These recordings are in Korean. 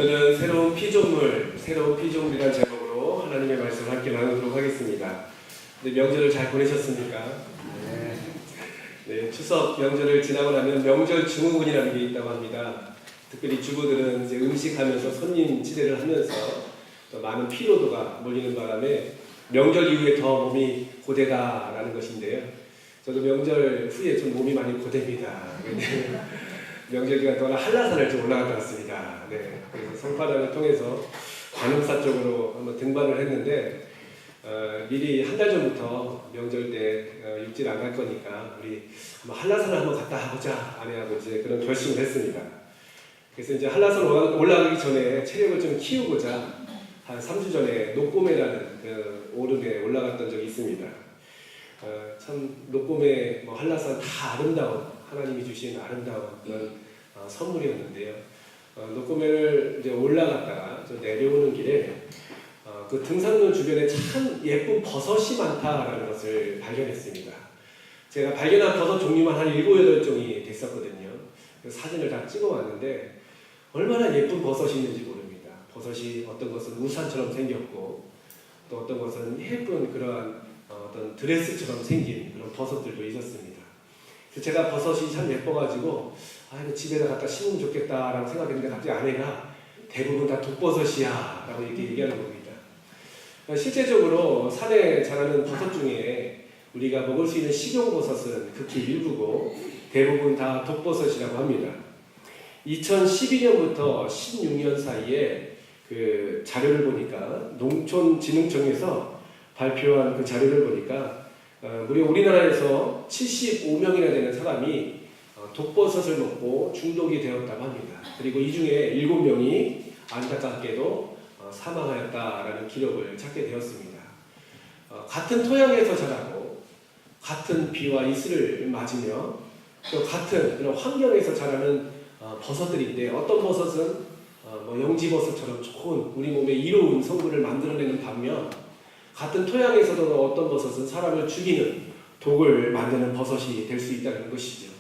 오늘은 새로운 피조물이라는 제목으로 하나님의 말씀을 함께 나누도록 하겠습니다. 네, 명절을 잘 보내셨습니까? 네, 추석 명절을 지나고 나면 명절 증후군이라는 게 있다고 합니다. 특별히 주부들은 이제 음식하면서 손님 치대를 하면서 또 많은 피로도가 몰리는 바람에 명절 이후에 더 몸이 고되다라는 것인데요. 저도 명절 후에 좀 몸이 많이 고됩니다. 명절 기간 동안 한라산을 좀 올라갔다 왔습니다. 네, 그래서 성파단을 통해서 관음사 쪽으로 한번 등반을 했는데 미리 한 달 전부터 명절 때 육지를 안 갈 거니까 우리 한라산을 한번 갔다 와보자 아내하고 이제 그런 결심을 했습니다. 그래서 이제 한라산 올라가기 전에 체력을 좀 키우고자 한 3주 전에 녹고매라는 그 오름에 올라갔던 적이 있습니다. 참 녹고매 한라산 다 아름다운 하나님이 주신 아름다운 그런 선물이었는데요. 녹고매를 이제 올라갔다가 좀 내려오는 길에 그 등산로 주변에 참 예쁜 버섯이 많다라는 것을 발견했습니다. 제가 발견한 버섯 종류만 한 7, 8종이 됐었거든요. 그래서 사진을 다 찍어왔는데 얼마나 예쁜 버섯이 있는지 모릅니다. 버섯이 어떤 것은 우산처럼 생겼고 또 어떤 것은 예쁜 그러한 어떤 드레스처럼 생긴 그런 버섯들도 있었습니다. 그래서 제가 버섯이 참 예뻐가지고 이거 집에다 갖다 심으면 좋겠다라고 생각했는데 갑자기 아내가 대부분 다 독버섯이야 라고 이렇게 얘기하는 겁니다. 실제적으로 산에 자라는 버섯 중에 우리가 먹을 수 있는 식용버섯은 극히 일부고 대부분 다 독버섯이라고 합니다. 2012년부터 16년 사이에 그 자료를 보니까 농촌진흥청에서 발표한 그 자료를 보니까 무려 우리나라에서 75명이나 되는 사람이 독버섯을 먹고 중독이 되었다고 합니다. 그리고 이 중에 7명이 안타깝게도 사망하였다라는 기록을 찾게 되었습니다. 같은 토양에서 자라고 같은 비와 이슬을 맞으며 또 같은 그런 환경에서 자라는 버섯들인데 어떤 버섯은 영지버섯처럼 좋은 우리 몸에 이로운 성분을 만들어내는 반면 같은 토양에서도 어떤 버섯은 사람을 죽이는 독을 만드는 버섯이 될 수 있다는 것이죠.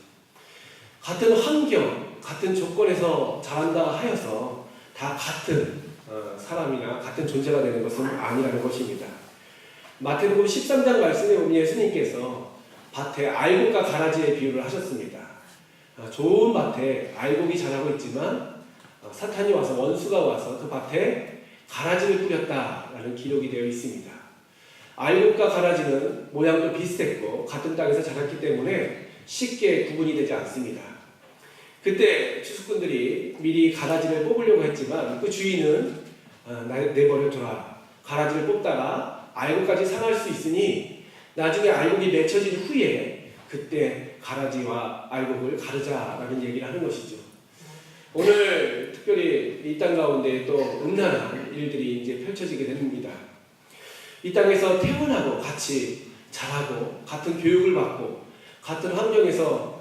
같은 환경, 같은 조건에서 자란다 하여서 다 같은 사람이나 같은 존재가 되는 것은 아니라는 것입니다. 마태복음 13장 말씀에 보면 예수님께서 밭에 알곡과 가라지의 비유를 하셨습니다. 좋은 밭에 알곡이 자라고 있지만 사탄이 와서 원수가 와서 그 밭에 가라지를 뿌렸다라는 기록이 되어 있습니다. 알곡과 가라지는 모양도 비슷했고 같은 땅에서 자랐기 때문에 쉽게 구분이 되지 않습니다. 그때 추수꾼들이 미리 가라지를 뽑으려고 했지만 그 주인은 내버려둬라. 가라지를 뽑다가 알곡까지 상할 수 있으니 나중에 알곡이 맺혀진 후에 그때 가라지와 알곡을 가르자라는 얘기를 하는 것이죠. 오늘 특별히 이 땅 가운데 또 음란한 일들이 이제 펼쳐지게 됩니다. 이 땅에서 태어나고 같이 자라고 같은 교육을 받고 같은 환경에서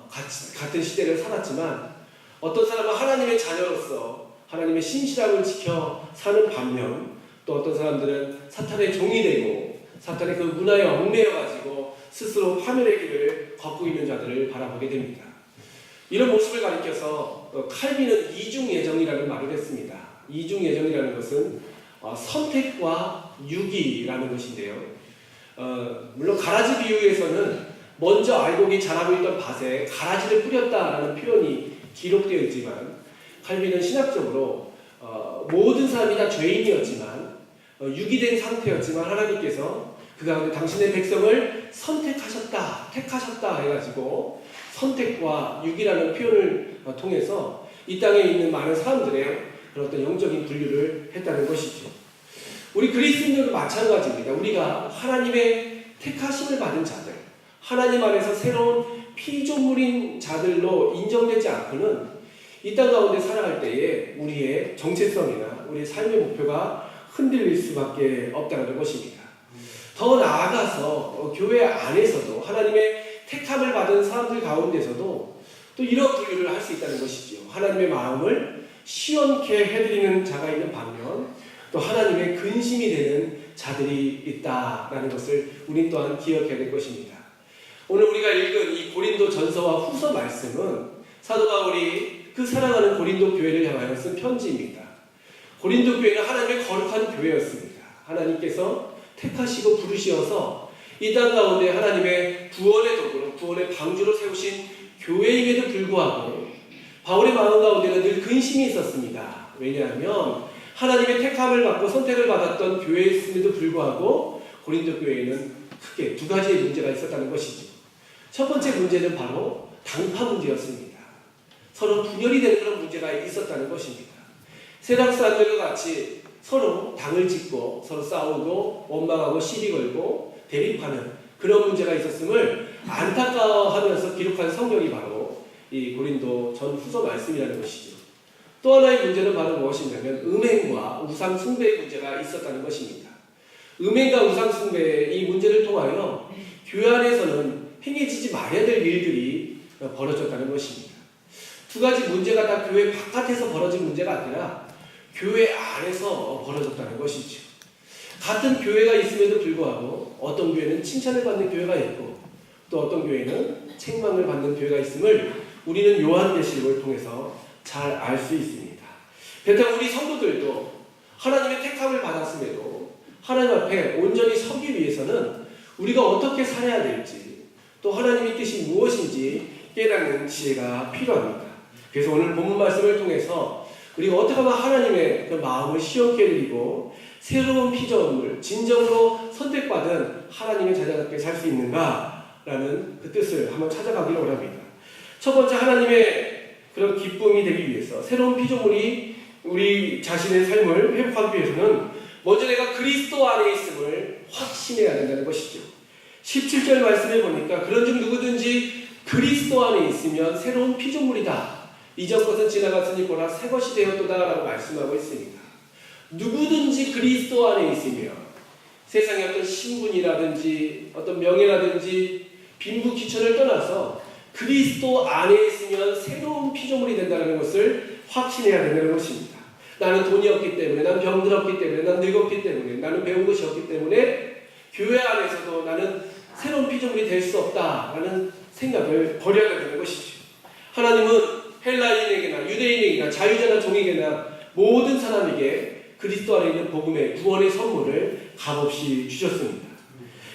같은 시대를 살았지만 어떤 사람은 하나님의 자녀로서 하나님의 신실함을 지켜 사는 반면 또 어떤 사람들은 사탄의 종이 되고 사탄의 그 문화에 얽매여가지고 스스로 파멸의 길을 걷고 있는 자들을 바라보게 됩니다. 이런 모습을 가리켜서 칼빈은 이중예정이라는 말을 했습니다. 이중예정이라는 것은 선택과 유기라는 것인데요. 물론 가라지 비유에서는 먼저 알곡이 자라고 있던 밭에 가라지를 뿌렸다라는 표현이 기록되어 있지만 칼빈은 신학적으로 모든 사람이 다 죄인이었지만 유기된 상태였지만 하나님께서 그 가운데 당신의 백성을 택하셨다 해가지고 선택과 유기라는 표현을 통해서 이 땅에 있는 많은 사람들의 그런 어떤 영적인 분류를 했다는 것이죠. 우리 그리스도인들도 마찬가지입니다. 우리가 하나님의 택하심을 받은 자들, 하나님 안에서 새로운 피조물인 자들로 인정되지 않고는 이 땅 가운데 살아갈 때에 우리의 정체성이나 우리의 삶의 목표가 흔들릴 수밖에 없다는 것입니다. 더 나아가서 교회 안에서도 하나님의 택함을 받은 사람들 가운데서도 또 이런 분류를 할 수 있다는 것이죠. 하나님의 마음을 시원케 해드리는 자가 있는 반면 또 하나님의 근심이 되는 자들이 있다라는 것을 우리 또한 기억해야 될 것입니다. 오늘 우리가 읽은 이 고린도 전서와 후서 말씀은 사도 바울이 그 사랑하는 고린도 교회를 향하여 쓴 편지입니다. 고린도 교회는 하나님의 거룩한 교회였습니다. 하나님께서 택하시고 부르시어서 이 땅 가운데 하나님의 구원의 도구로, 구원의 방주로 세우신 교회임에도 불구하고 바울의 마음 가운데는 늘 근심이 있었습니다. 왜냐하면 하나님의 택함을 받고 선택을 받았던 교회였음에도 불구하고 고린도 교회에는 크게 두 가지의 문제가 있었다는 것이죠. 첫 번째 문제는 바로 당파 문제였습니다. 서로 분열이 되는 그런 문제가 있었다는 것입니다. 세락사람들과 같이 서로 당을 짓고 서로 싸우고 원망하고 시비 걸고 대립하는 그런 문제가 있었음을 안타까워하면서 기록한 성경이 바로 이 고린도 전후서 말씀이라는 것이죠. 또 하나의 문제는 바로 무엇이냐면 음행과 우상 숭배의 문제가 있었다는 것입니다. 음행과 우상 숭배의 이 문제를 통하여 교회 안에서는 행해지지 말아야 될 일들이 벌어졌다는 것입니다. 두 가지 문제가 다 교회 바깥에서 벌어진 문제가 아니라 교회 안에서 벌어졌다는 것이죠. 같은 교회가 있음에도 불구하고 어떤 교회는 칭찬을 받는 교회가 있고 또 어떤 교회는 책망을 받는 교회가 있음을 우리는 요한계시록을 통해서 잘 알 수 있습니다. 그렇다면 우리 성도들도 하나님의 택함을 받았음에도 하나님 앞에 온전히 서기 위해서는 우리가 어떻게 살아야 될지 또 하나님의 뜻이 무엇인지 깨닫는 지혜가 필요합니다. 그래서 오늘 본문 말씀을 통해서 우리가 어떻게 하면 하나님의 그 마음을 시원케 드리고 새로운 피조물, 진정으로 선택받은 하나님의 자녀답게 살 수 있는가라는 그 뜻을 한번 찾아가기를 원합니다. 첫 번째, 하나님의 그런 기쁨이 되기 위해서 새로운 피조물이 우리 자신의 삶을 회복하기 위해서는 먼저 내가 그리스도 안에 있음을 확신해야 된다는 것이죠. 17절 말씀을 보니까 그런즉 누구든지 그리스도 안에 있으면 새로운 피조물이다. 이전 것은 지나갔으니 보라 새 것이 되었도다 라고 말씀하고 있습니다. 누구든지 그리스도 안에 있으면 세상의 어떤 신분이라든지 어떤 명예라든지 빈부 귀천을 떠나서 그리스도 안에 있으면 새로운 피조물이 된다는 것을 확신해야 된다는 것입니다. 나는 돈이 없기 때문에, 나는 병들었기 때문에, 나는 늙었기 때문에, 나는 배운 것이 없기 때문에 교회 안에서도 나는 새로운 피조물이 될 수 없다라는 생각을 버려야 된다는 것이죠. 하나님은 헬라인에게나 유대인에게나 자유자나 종에게나 모든 사람에게 그리스도 안에 있는 복음의 구원의 선물을 값없이 주셨습니다.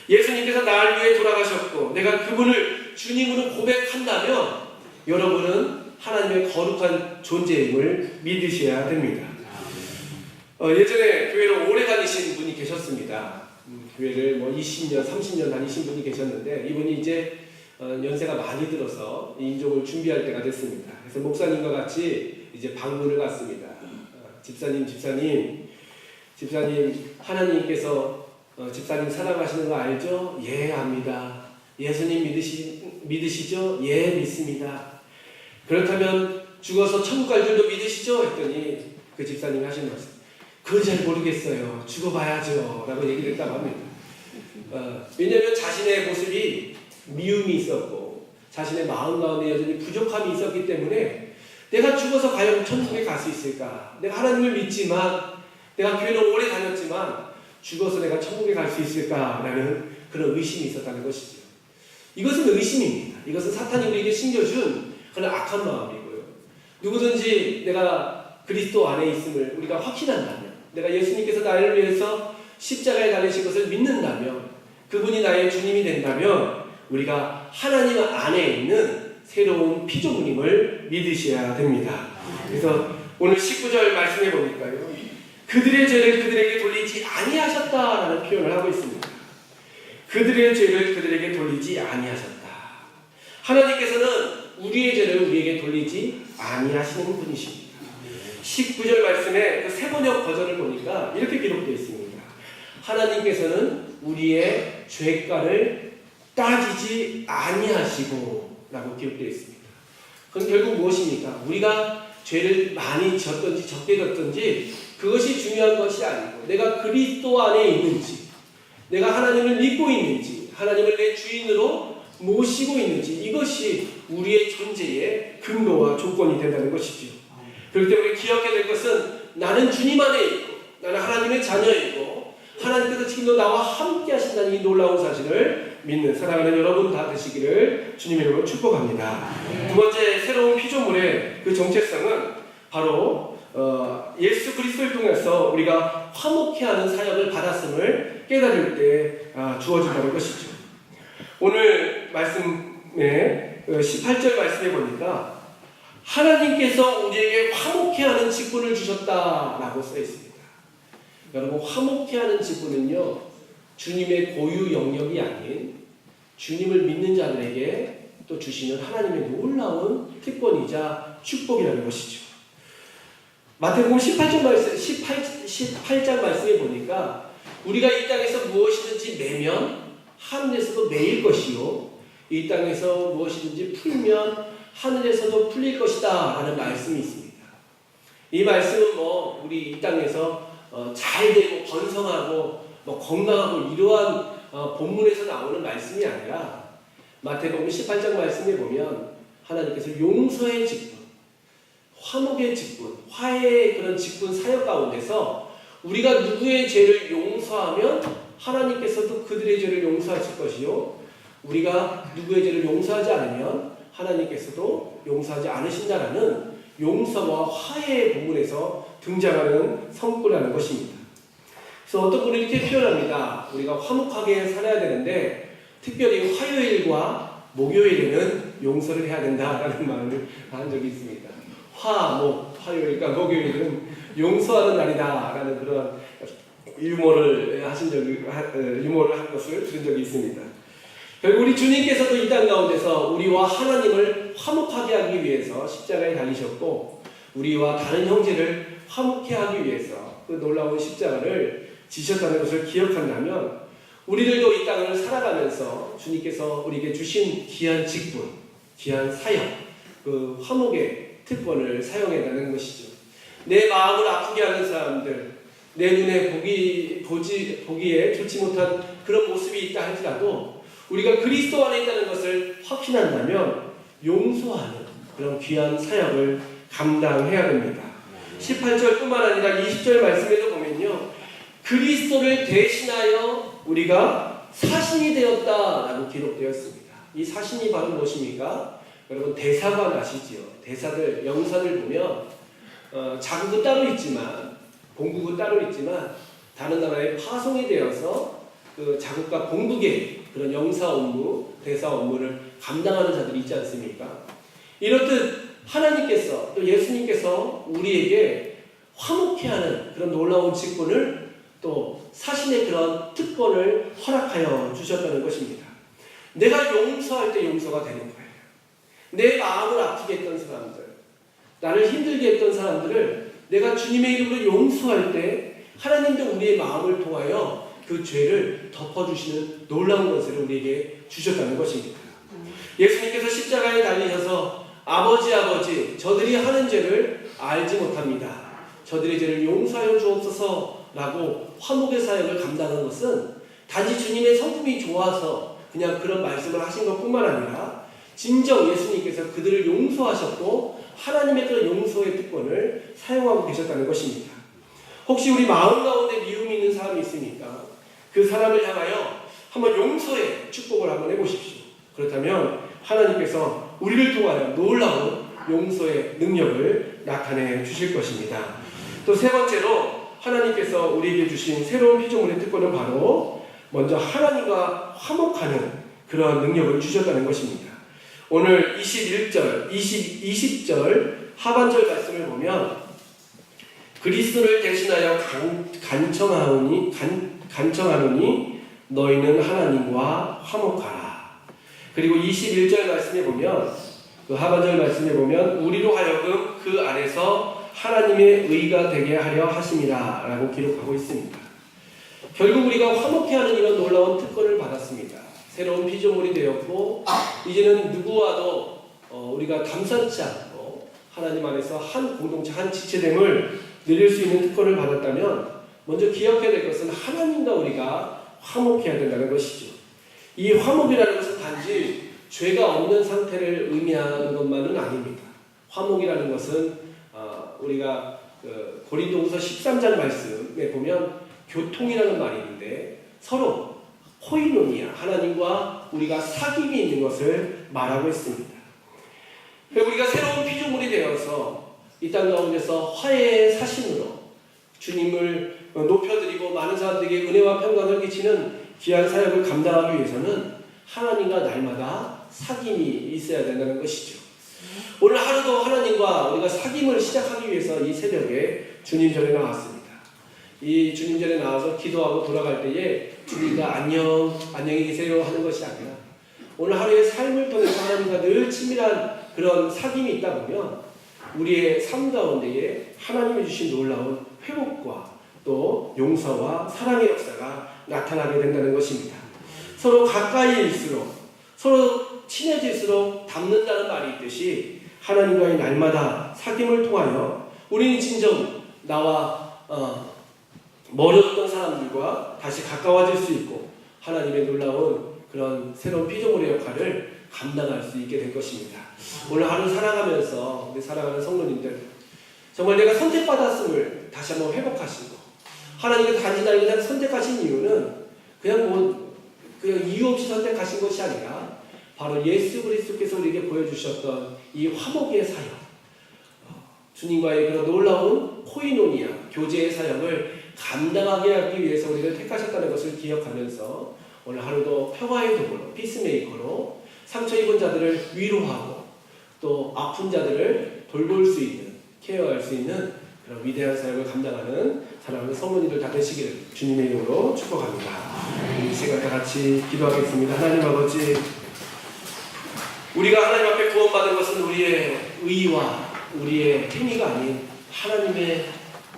예수님께서 나를 위해 돌아가셨고 내가 그분을 주님으로 고백한다면 여러분은 하나님의 거룩한 존재임을 믿으셔야 됩니다. 예전에 교회를 오래 다니신 분이 계셨습니다. 교회를 20년, 30년 다니신 분이 계셨는데 이분이 이제 연세가 많이 들어서 인종을 준비할 때가 됐습니다. 그래서 목사님과 같이 이제 방문을 갔습니다. 집사님 하나님께서 집사님 사랑하시는 거 알죠? 예, 압니다. 예수님 믿으시죠? 예, 믿습니다. 그렇다면 죽어서 천국 갈 줄도 믿으시죠? 했더니 그 집사님이 하신 말씀, 그건 잘 모르겠어요. 죽어봐야죠 라고 얘기를 했다고 합니다. 왜냐하면 자신의 모습이 미움이 있었고 자신의 마음 가운데 여전히 부족함이 있었기 때문에 내가 죽어서 과연 천국에 갈 수 있을까? 내가 하나님을 믿지만 내가 교회를 오래 다녔지만 죽어서 내가 천국에 갈 수 있을까라는 그런 의심이 있었다는 것이죠. 이것은 의심입니다. 이것은 사탄이 우리에게 심겨준 그런 악한 마음이고요. 누구든지 내가 그리스도 안에 있음을 우리가 확신한다면, 내가 예수님께서 나를 위해서 십자가에 달리신 것을 믿는다면, 그분이 나의 주님이 된다면 우리가 하나님 안에 있는 새로운 피조물임을 믿으셔야 됩니다. 그래서 오늘 19절 말씀해 보니까요, 그들의 죄를 그들에게 돌리지 아니하셨다라는 표현을 하고 있습니다. 그들의 죄를 그들에게 돌리지 아니하셨다. 하나님께서는 우리의 죄를 우리에게 돌리지 아니하시는 분이십니다. 19절 말씀에 그 세번역 버전을 보니까 이렇게 기록되어 있습니다. 하나님께서는 우리의 죄가를 따지지 아니하시고 라고 기록되어 있습니다. 그건 결국 무엇입니까? 우리가 죄를 많이 졌든지 적게 졌든지 그것이 중요한 것이 아니고 내가 그리스도 안에 있는지, 내가 하나님을 믿고 있는지, 하나님을 내 주인으로 모시고 있는지, 이것이 우리의 존재의 근거와 조건이 된다는 것이죠. 그렇기 때문에 기억해야 될 것은 나는 주님 안에 있고 나는 하나님의 자녀이고 하나님께서 지금도 나와 함께 하신다는 이 놀라운 사실을 믿는 사랑하는 여러분 다 되시기를 주님의 이름으로 축복합니다. 두 번째 새로운 피조물의 그 정체성은 바로 예수 그리스도를 통해서 우리가 화목해하는 사역을 받았음을 깨달을 때 주어진다는 것이죠. 오늘 말씀에 18절 말씀에 보니까 하나님께서 우리에게 화목해하는 직분을 주셨다라고 써 있습니다. 여러분, 화목해하는 직분은요, 주님의 고유 영역이 아닌 주님을 믿는 자들에게 또 주시는 하나님의 놀라운 특권이자 축복이라는 것이죠. 마태복음 18장 말씀에 보니까 우리가 이 땅에서 무엇이든지 매면 하늘에서도 매일 것이요, 이 땅에서 무엇이든지 풀면 하늘에서도 풀릴 것이다 라는 말씀이 있습니다. 이 말씀은 우리 이 땅에서 잘 되고 번성하고 건강하고 이러한 본문에서 나오는 말씀이 아니라 마태복음 18장 말씀에 보면 하나님께서 용서의 직분, 화목의 직분, 화해의 그런 직분 사역 가운데서 우리가 누구의 죄를 용서하면 하나님께서도 그들의 죄를 용서하실 것이요, 우리가 누구의 죄를 용서하지 않으면 하나님께서도 용서하지 않으신다라는 용서와 화해의 부분에서 등장하는 성구라는 것입니다. 그래서 어떤 분이 이렇게 표현합니다. 우리가 화목하게 살아야 되는데 특별히 화요일과 목요일에는 용서를 해야 된다라는 말을 한 적이 있습니다. 화요일과 목요일은 용서하는 날이다라는 그런 유머를 한 것을 들은 적이 있습니다. 결국 우리 주님께서도 이 땅 가운데서 우리와 하나님을 화목하게 하기 위해서 십자가에 달리셨고, 우리와 다른 형제를 화목해 하기 위해서 그 놀라운 십자가를 지셨다는 것을 기억한다면, 우리들도 이 땅을 살아가면서 주님께서 우리에게 주신 귀한 직분, 귀한 사역, 그 화목의 특권을 사용해가는 것이죠. 내 마음을 아프게 하는 사람들, 내 눈에 보기에 좋지 못한 그런 모습이 있다 할지라도 우리가 그리스도 안에 있다는 것을 확신한다면 용서하는 그런 귀한 사역을 감당해야 됩니다. 18절뿐만 아니라 20절 말씀에도 보면요, 그리스도를 대신하여 우리가 사신이 되었다라고 기록되었습니다. 이 사신이 바로 무엇입니까? 여러분, 대사관 아시지요? 대사들, 영사들 보면 자국은 따로 있지만, 본국은 따로 있지만 다른 나라에 파송이 되어서 그 자국과 본국의 그런 영사 업무, 대사 업무를 감당하는 자들이 있지 않습니까? 이렇듯 하나님께서 또 예수님께서 우리에게 화목해 하는 그런 놀라운 직분을, 또 사신의 그런 특권을 허락하여 주셨다는 것입니다. 내가 용서할 때 용서가 되는 거예요. 내 마음을 아프게 했던 사람들, 나를 힘들게 했던 사람들을 내가 주님의 이름으로 용서할 때 하나님도 우리의 마음을 통하여 그 죄를 덮어주시는 놀라운 것을 우리에게 주셨다는 것입니다. 예수님께서 십자가에 달리셔서 아버지, 저들이 하는 죄를 알지 못합니다. 저들의 죄를 용서하여 주옵소서라고 화목의 사역을 감당한 것은 단지 주님의 성품이 좋아서 그냥 그런 말씀을 하신 것뿐만 아니라 진정 예수님께서 그들을 용서하셨고 하나님의 그런 용서의 특권을 사용하고 계셨다는 것입니다. 혹시 우리 마음 가운데 미움이 있는 사람이 있습니까? 그 사람을 향하여 한번 용서의 축복을 한번 해보십시오. 그렇다면 하나님께서 우리를 통하여 놀라운 용서의 능력을 나타내 주실 것입니다. 또 세 번째로 하나님께서 우리에게 주신 새로운 피조물의 특권은 바로 먼저 하나님과 화목하는 그러한 능력을 주셨다는 것입니다. 오늘 21절, 20절 하반절 말씀을 보면 그리스도를 대신하여 간청하노니 너희는 하나님과 화목하라. 그리고 21절 말씀에 보면, 그 하반절 말씀에 보면 우리로 하여금 그 안에서 하나님의 의가 되게 하려 하심이라 라고 기록하고 있습니다. 결국 우리가 화목해하는 이런 놀라운 특권을 받았습니다. 새로운 피조물이 되었고 이제는 누구와도 우리가 담산치 않고 하나님 안에서 한 공동체, 한 지체됨을 누릴 수 있는 특권을 받았다면 먼저 기억해야 될 것은 하나님과 우리가 화목해야 된다는 것이죠. 이 화목이라는 것은 단지 죄가 없는 상태를 의미하는 것만은 아닙니다. 화목이라는 것은 우리가 고린도후서 13장 말씀에 보면 교통이라는 말이 있는데 서로 코이노니아, 하나님과 우리가 사귐이 있는 것을 말하고 있습니다. 우리가 새로운 피조물이 되어서 이 땅 가운데서 화해의 사신으로 주님을 높여드리고 많은 사람들에게 은혜와 평강을 끼치는 귀한 사역을 감당하기 위해서는 하나님과 날마다 사귐이 있어야 된다는 것이죠. 오늘 하루도 하나님과 우리가 사귐을 시작하기 위해서 이 새벽에 주님 전에 나왔습니다. 이 주님 전에 나와서 기도하고 돌아갈 때에 주님과 안녕히 계세요 하는 것이 아니라 오늘 하루의 삶을 통해서 하나님과 늘 친밀한 그런 사귐이 있다 보면 우리의 삶 가운데에 하나님이 주신 놀라운 회복과 또 용서와 사랑의 역사가 나타나게 된다는 것입니다. 서로 가까이일수록 서로 친해질수록 닮는다는 말이 있듯이 하나님과의 날마다 사귐을 통하여 우리는 진정 나와 멀어졌던 사람들과 다시 가까워질 수 있고 하나님의 놀라운 그런 새로운 피조물의 역할을 감당할 수 있게 될 것입니다. 오늘 하루 살아가면서 우리 사랑하는 성도님들 정말 내가 선택받았음을 다시 한번 회복하시고 하나님께서 단지 나를 그냥 선택하신 이유는 그냥 이유 없이 선택하신 것이 아니라 바로 예수 그리스도께서 우리에게 보여주셨던 이 화목의 사역, 주님과의 그런 놀라운 코이노니아, 교제의 사역을 감당하게 하기 위해서 우리를 택하셨다는 것을 기억하면서 오늘 하루도 평화의 도구로, 피스메이커로 상처 입은 자들을 위로하고 또 아픈 자들을 돌볼 수 있는, 케어할 수 있는 그런 위대한 사역을 감당하는 사랑하는 성도님들 다 되시기를 주님의 이름으로 축복합니다. 이 시간 다 같이 기도하겠습니다. 하나님 아버지, 우리가 하나님 앞에 구원받은 것은 우리의 의와 우리의 행위가 아닌 하나님의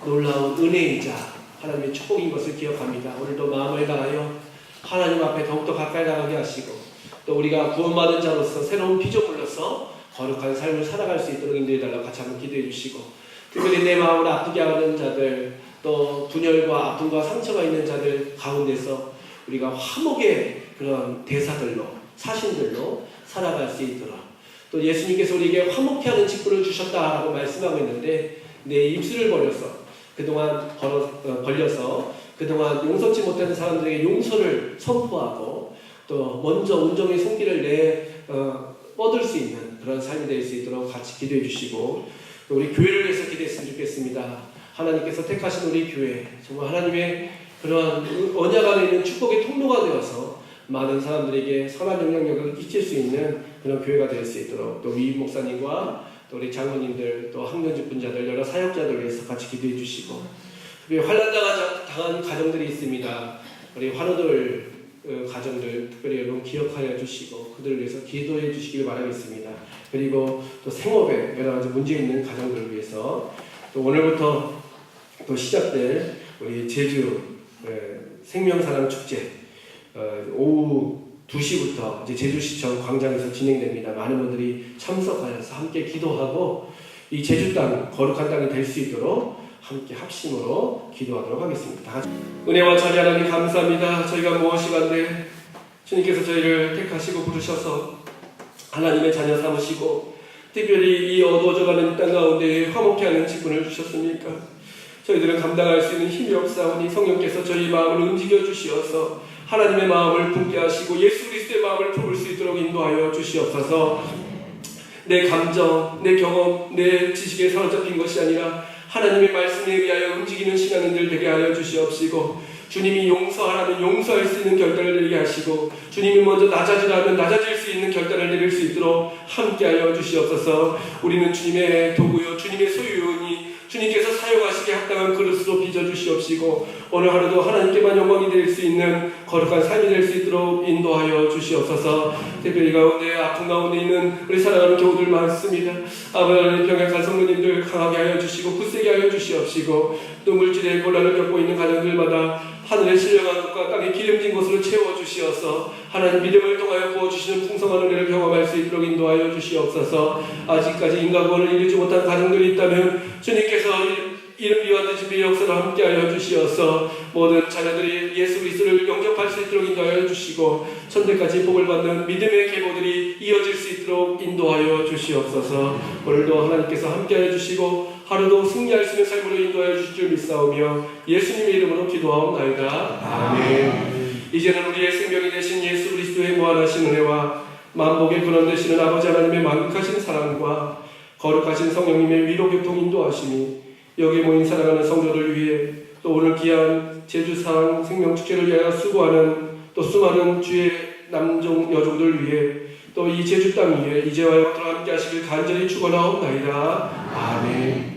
놀라운 은혜이자 하나님의 축복인 것을 기억합니다. 오늘도 마음을 다하여 하나님 앞에 더욱더 가까이 나가게 하시고 또 우리가 구원받은 자로서 새로운 피조물로서 거룩한 삶을 살아갈 수 있도록 인도해달라고 같이 한번 기도해 주시고 특별히 내 마음을 아프게 하는 자들 또 분열과 아픔과 상처가 있는 자들 가운데서 우리가 화목의 그런 대사들로 사신들로 살아갈 수 있도록 또 예수님께서 우리에게 화목케 하는 직분을 주셨다라고 말씀하고 있는데 내 입술을 벌려서 그동안 용서치 못하는 사람들에게 용서를 선포하고 또 먼저 온종의 손길을 뻗을 수 있는 그런 삶이 될 수 있도록 같이 기도해 주시고 또 우리 교회를 위해서 기도했으면 좋겠습니다. 하나님께서 택하신 우리 교회 정말 하나님의 그런 언약 안에 있는 축복의 통로가 되어서 많은 사람들에게 선한 영향력을 끼칠 수 있는 그런 교회가 될 수 있도록 또 위임 목사님과 또 우리 장로님들 또 학년직분자들 여러 사역자들 위해서 같이 기도해 주시고 특별히 환난 당한 가정들이 있습니다. 우리 환우들 가정들 특별히 여러분 기억하여 주시고 그들을 위해서 기도해 주시길 바라겠습니다. 그리고 또 생업에 여러 가지 문제 있는 가정들을 위해서 또 오늘부터 또 시작될 우리 제주 생명사랑 축제 오후 2시부터 이제 제주시청 광장에서 진행됩니다. 많은 분들이 참석하여서 함께 기도하고 이 제주 땅 거룩한 땅이 될 수 있도록 함께 합심으로 기도하도록 하겠습니다. 은혜와 자비 하나님 감사합니다. 저희가 무엇이간데 주님께서 저희를 택하시고 부르셔서 하나님의 자녀 삼으시고 특별히 이 어두워져가는 땅 가운데 화목케 하는 직분을 주셨습니까? 저희들은 감당할 수 있는 힘이 없사오니 성령께서 저희 마음을 움직여 주시어서 하나님의 마음을 품게 하시고 예수 그리스도의 마음을 품을 수 있도록 인도하여 주시옵소서. 내 감정, 내 경험, 내 지식에 사로잡힌 것이 아니라 하나님의 말씀에 의하여 움직이는 신앙인들 되게 하여 주시옵시고 주님이 용서하라면 용서할 수 있는 결단을 내리게 하시고 주님이 먼저 낮아지라면 낮아질 수 있는 결단을 내릴 수 있도록 함께하여 주시옵소서. 우리는 주님의 도구요 주님의 소유니 주님께서 사용하시기에 합당한 그릇으로 빚어주시옵시고 오늘 하루도 하나님께만 영광이 될 수 있는 거룩한 삶이 될 수 있도록 인도하여 주시옵소서. 특별히 가운데 아픔 가운데 있는 우리 사랑하는 교우들 많습니다. 아버지 하나님 병약한 성도님들 강하게 하여 주시고 굳세게 하여 주시옵시고 또 물질의 곤란을 겪고 있는 가정들마다 하늘의 신령한 것과 땅의 기름진 것으로 채워주시어서 하나님 믿음을 통하여 부어주시는 풍성한 은혜를 경험할 수 있도록 인도하여 주시옵소서. 아직까지 인과구원을 이루지 못한 가정들이 있다면 주님께서 이른 비와 늦은 비의 역사로 함께하여 주시어서 모든 자녀들이 예수 그리스도를 영접할 수 있도록 인도하여 주시고 천대까지 복을 받는 믿음의 계보들이 이어질 수 있도록 인도하여 주시옵소서. 오늘도 하나님께서 함께하여 주시고 하루도 승리할 수 있는 삶으로 인도하여 주실 줄 믿사오며 예수님의 이름으로 기도하옵나이다. 아멘. 이제는 우리의 생명이 되신 예수 그리스도의 무한하신 은혜와 만복의 근원 되시는 아버지 하나님의 만극하신 사랑과 거룩하신 성령님의 위로 교통 인도하심이 여기 모인 사랑하는 성도들 위해 또 오늘 귀한 제주상 생명축제를 위하여 수고하는 또 수많은 주의 남종 여종들 위해 또 이 제주 땅 위에 이제와 영원토록 함께 하시길 간절히 축원하옵나이다. 아멘.